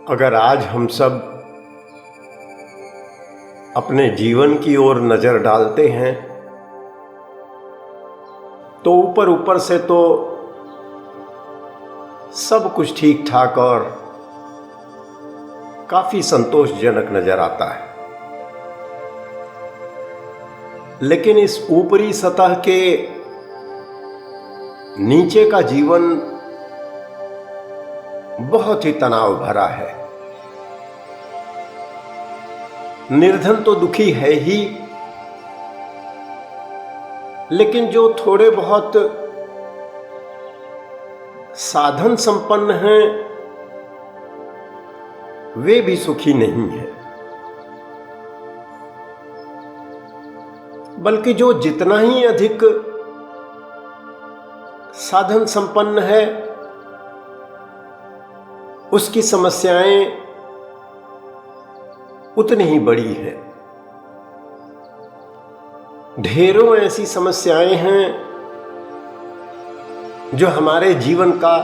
अगर आज हम सब अपने जीवन की ओर नजर डालते हैं तो ऊपर ऊपर से तो सब कुछ ठीक ठाक और काफी संतोषजनक नजर आता है, लेकिन इस ऊपरी सतह के नीचे का जीवन बहुत ही तनाव भरा है। निर्धन तो दुखी है ही, लेकिन जो थोड़े बहुत साधन संपन्न हैं वे भी सुखी नहीं हैं, बल्कि जो जितना ही अधिक साधन संपन्न है उसकी समस्याएं उतनी ही बड़ी हैं। ढेरों ऐसी समस्याएं हैं जो हमारे जीवन का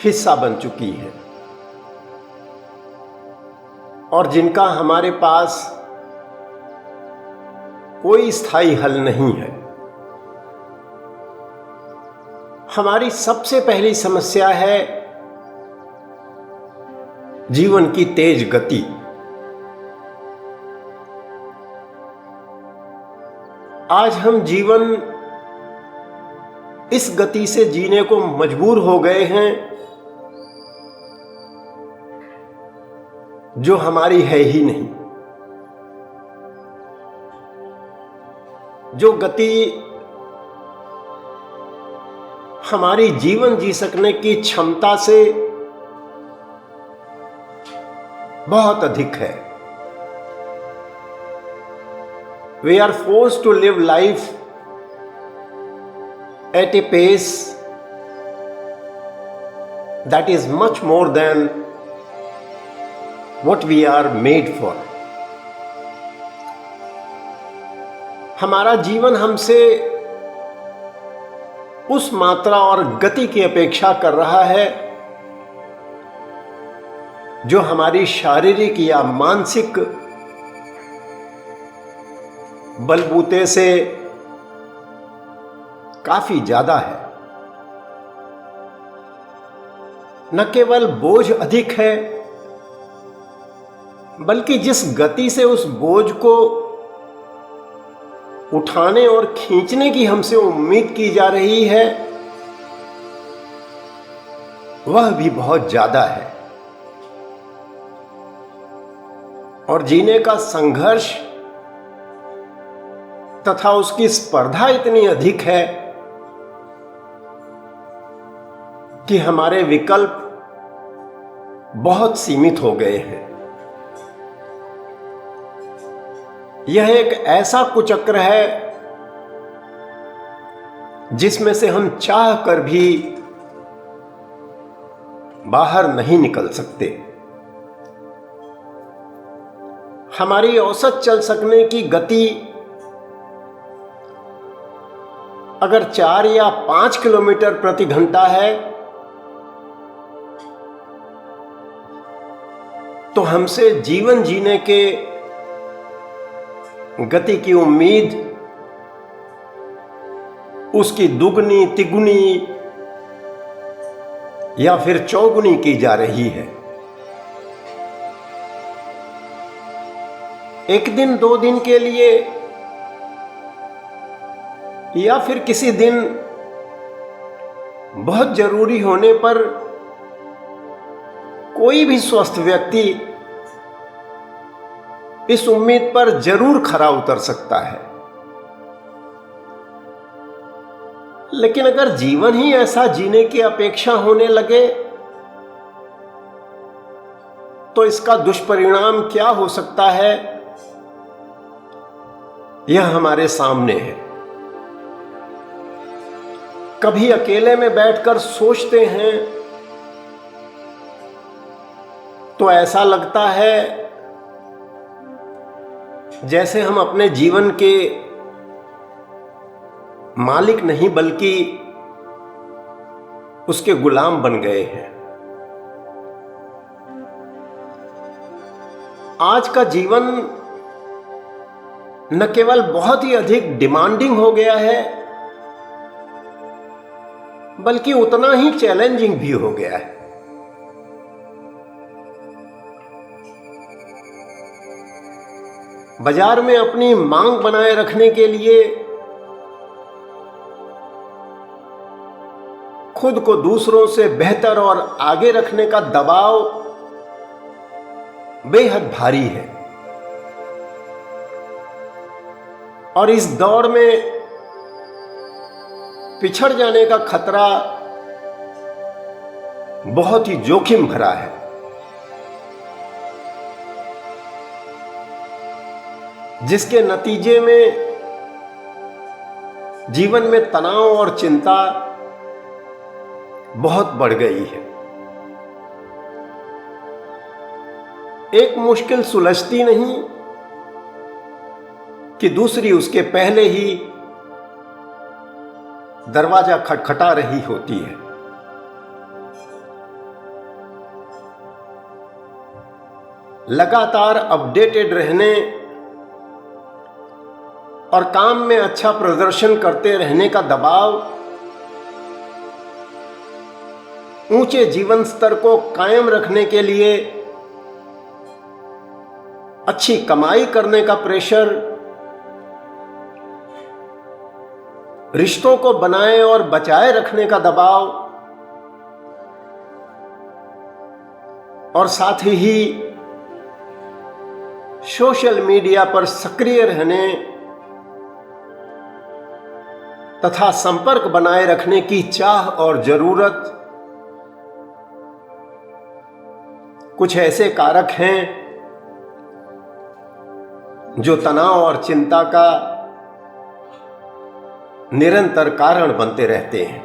हिस्सा बन चुकी है और जिनका हमारे पास कोई स्थायी हल नहीं है। हमारी सबसे पहली समस्या है जीवन की तेज गति। आज हम जीवन इस गति से जीने को मजबूर हो गए हैं जो हमारी है ही नहीं। जो गति हमारी जीवन जी सकने की क्षमता से बहुत अधिक है। We are forced to live life at a pace that is much more than what we are made for. हमारा जीवन हमसे उस मात्रा और गति की अपेक्षा कर रहा है जो हमारी शारीरिक या मानसिक बलबूते से काफी ज्यादा है। न केवल बोझ अधिक है, बल्कि जिस गति से उस बोझ को उठाने और खींचने की हमसे उम्मीद की जा रही है वह भी बहुत ज्यादा है। और जीने का संघर्ष तथा उसकी स्पर्धा इतनी अधिक है कि हमारे विकल्प बहुत सीमित हो गए हैं। यह एक ऐसा कुचक्र है जिसमें से हम चाह कर भी बाहर नहीं निकल सकते। हमारी औसत चल सकने की गति अगर 4 या 5 किलोमीटर प्रति घंटा है तो हमसे जीवन जीने के गति की उम्मीद उसकी दुगनी तिगुनी या फिर चौगुनी की जा रही है। एक दिन 2 दिन के लिए या फिर किसी दिन बहुत जरूरी होने पर कोई भी स्वस्थ व्यक्ति इस उम्मीद पर जरूर खरा उतर सकता है। लेकिन अगर जीवन ही ऐसा जीने की अपेक्षा होने लगे तो इसका दुष्परिणाम क्या हो सकता है यह हमारे सामने है। कभी अकेले में बैठकर सोचते हैं तो ऐसा लगता है जैसे हम अपने जीवन के मालिक नहीं बल्कि उसके गुलाम बन गए हैं। आज का जीवन न केवल बहुत ही अधिक डिमांडिंग हो गया है बल्कि उतना ही चैलेंजिंग भी हो गया है। बाजार में अपनी मांग बनाए रखने के लिए खुद को दूसरों से बेहतर और आगे रखने का दबाव बेहद भारी है और इस दौड़ में पिछड़ जाने का खतरा बहुत ही जोखिम भरा है। जिसके नतीजे में जीवन में तनाव और चिंता बहुत बढ़ गई है। एक मुश्किल सुलझती नहीं कि दूसरी उसके पहले ही दरवाजा खटखटा रही होती है। लगातार अपडेटेड रहने और काम में अच्छा प्रदर्शन करते रहने का दबाव ऊंचे जीवन स्तर को कायम रखने के लिए अच्छी कमाई करने का प्रेशर, रिश्तों को बनाए और बचाए रखने का दबाव और साथ ही सोशल मीडिया पर सक्रिय रहने तथा संपर्क बनाए रखने की चाह और जरूरत कुछ ऐसे कारक हैं जो तनाव और चिंता का निरंतर कारण बनते रहते हैं।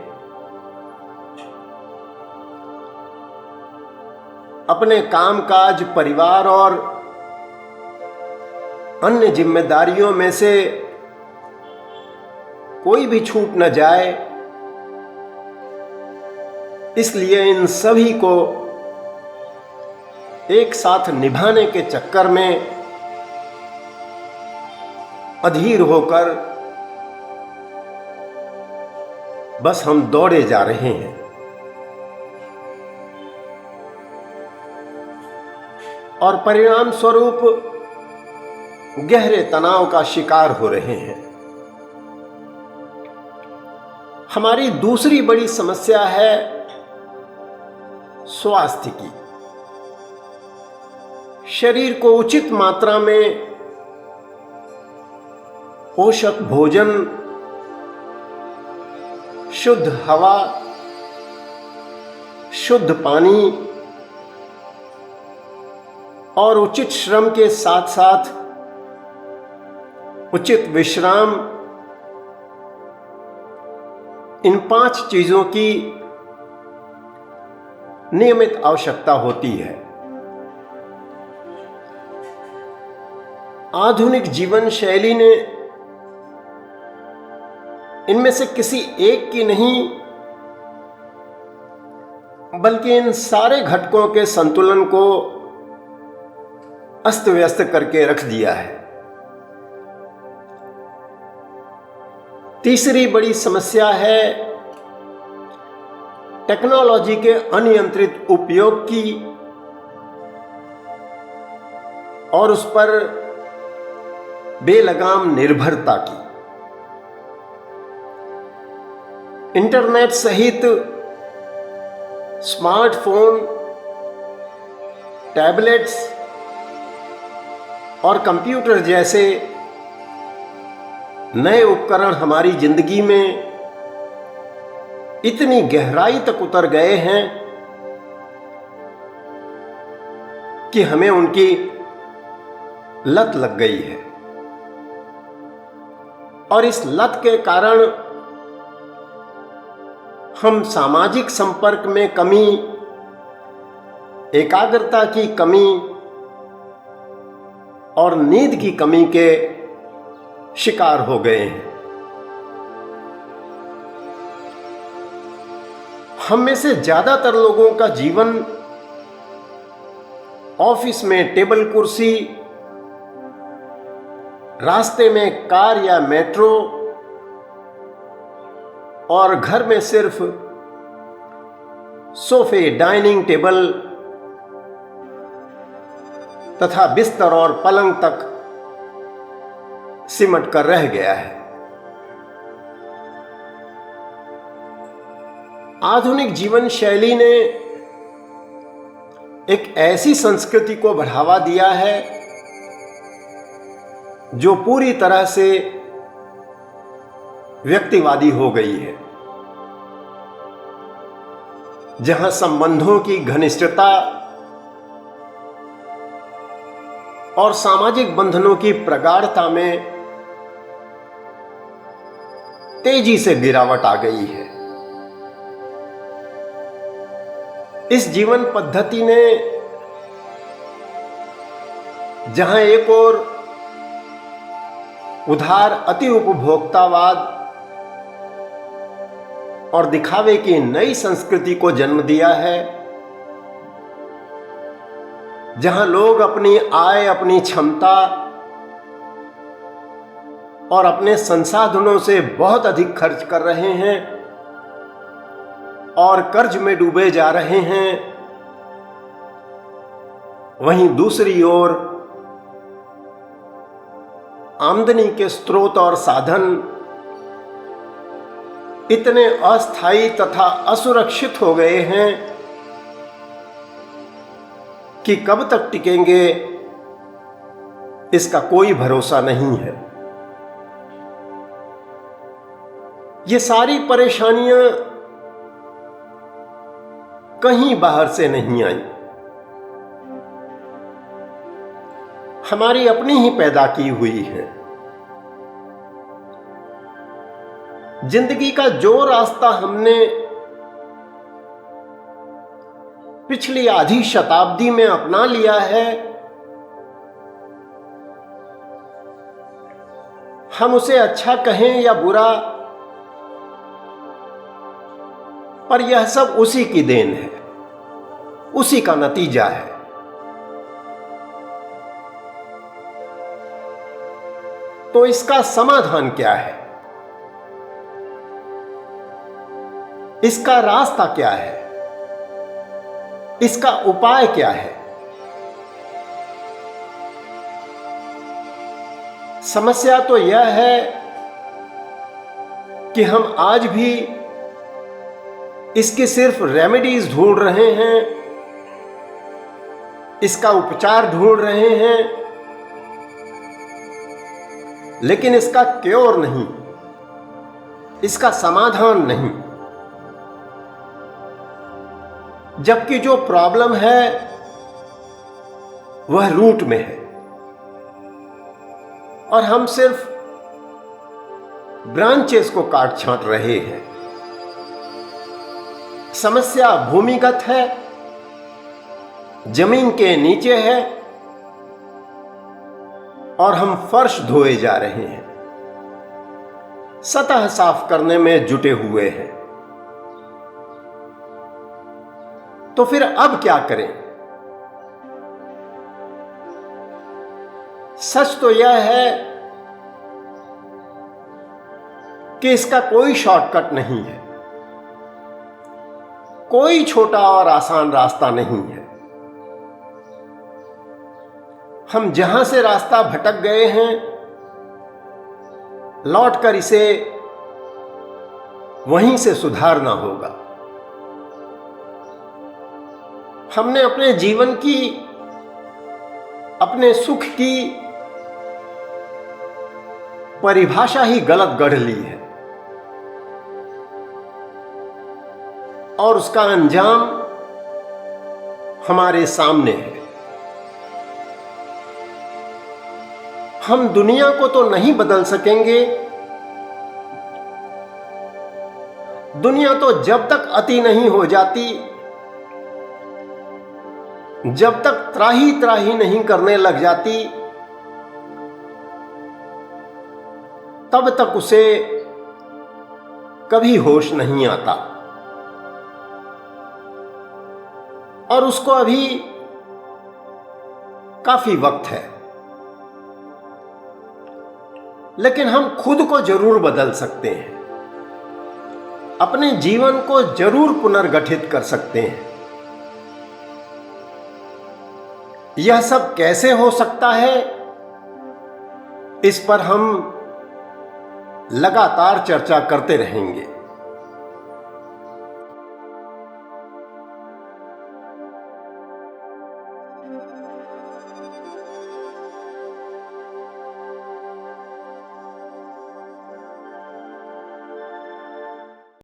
अपने कामकाज, परिवार और अन्य जिम्मेदारियों में से कोई भी छूट न जाए, इसलिए इन सभी को एक साथ निभाने के चक्कर में अधीर होकर बस हम दौड़े जा रहे हैं और परिणाम स्वरूप गहरे तनाव का शिकार हो रहे हैं। हमारी दूसरी बड़ी समस्या है स्वास्थ्य की। शरीर को उचित मात्रा में पोषक भोजन, शुद्ध हवा, शुद्ध पानी और उचित श्रम के साथ साथ उचित विश्राम, इन 5 चीजों की नियमित आवश्यकता होती है। आधुनिक जीवन शैली ने इनमें से किसी एक की नहीं बल्कि इन सारे घटकों के संतुलन को अस्त व्यस्त करके रख दिया है। तीसरी बड़ी समस्या है टेक्नोलॉजी के अनियंत्रित उपयोग की और उस पर बेलगाम निर्भरता की। इंटरनेट सहित स्मार्टफोन, टैबलेट्स और कंप्यूटर जैसे नए उपकरण हमारी जिंदगी में इतनी गहराई तक उतर गए हैं कि हमें उनकी लत लग गई है और इस लत के कारण हम सामाजिक संपर्क में कमी, एकाग्रता की कमी और नींद की कमी के शिकार हो गए हैं। हम में से ज्यादातर लोगों का जीवन ऑफिस में टेबल कुर्सी, रास्ते में कार या मेट्रो और घर में सिर्फ सोफे, डाइनिंग टेबल तथा बिस्तर और पलंग तक सिमट कर रह गया है। आधुनिक जीवन शैली ने एक ऐसी संस्कृति को बढ़ावा दिया है जो पूरी तरह से व्यक्तिवादी हो गई है, जहां संबंधों की घनिष्ठता और सामाजिक बंधनों की प्रगाढ़ता में तेजी से गिरावट आ गई है। इस जीवन पद्धति ने जहां एक ओर उधार अति उपभोक्तावाद और दिखावे की नई संस्कृति को जन्म दिया है, जहां लोग अपनी आय, अपनी क्षमता और अपने संसाधनों से बहुत अधिक खर्च कर रहे हैं और कर्ज में डूबे जा रहे हैं, वहीं दूसरी ओर आमदनी के स्रोत और साधन इतने अस्थायी तथा असुरक्षित हो गए हैं कि कब तक टिकेंगे इसका कोई भरोसा नहीं है। ये सारी परेशानियां कहीं बाहर से नहीं आई, हमारी अपनी ही पैदा की हुई है। जिंदगी का जो रास्ता हमने पिछली आधी शताब्दी में अपना लिया है, हम उसे अच्छा कहें या बुरा, पर यह सब उसी की देन है, उसी का नतीजा है। तो इसका समाधान क्या है? इसका रास्ता क्या है? इसका उपाय क्या है? समस्या तो यह है कि हम आज भी इसकी सिर्फ रेमेडीज ढूंढ रहे हैं, इसका उपचार ढूंढ रहे हैं, लेकिन इसका क्योर नहीं, इसका समाधान नहीं। जबकि जो प्रॉब्लम है वह रूट में है और हम सिर्फ ब्रांचेस को काट छांट रहे हैं। समस्या भूमिगत है, जमीन के नीचे है और हम फर्श धोए जा रहे हैं, सतह साफ करने में जुटे हुए हैं। तो फिर अब क्या करें? सच तो यह है कि इसका कोई शॉर्टकट नहीं है, कोई छोटा और आसान रास्ता नहीं है। हम जहां से रास्ता भटक गए हैं, लौटकर इसे वहीं से सुधारना होगा। हमने अपने जीवन की, अपने सुख की परिभाषा ही गलत गढ़ ली है और उसका अंजाम हमारे सामने है। हम दुनिया को तो नहीं बदल सकेंगे, दुनिया तो जब तक अति नहीं हो जाती, जब तक त्राही त्राही नहीं करने लग जाती, तब तक उसे कभी होश नहीं आता। और उसको अभी काफी वक्त है, लेकिन हम खुद को जरूर बदल सकते हैं, अपने जीवन को जरूर पुनर्गठित कर सकते हैं। यह सब कैसे हो सकता है, इस पर हम लगातार चर्चा करते रहेंगे।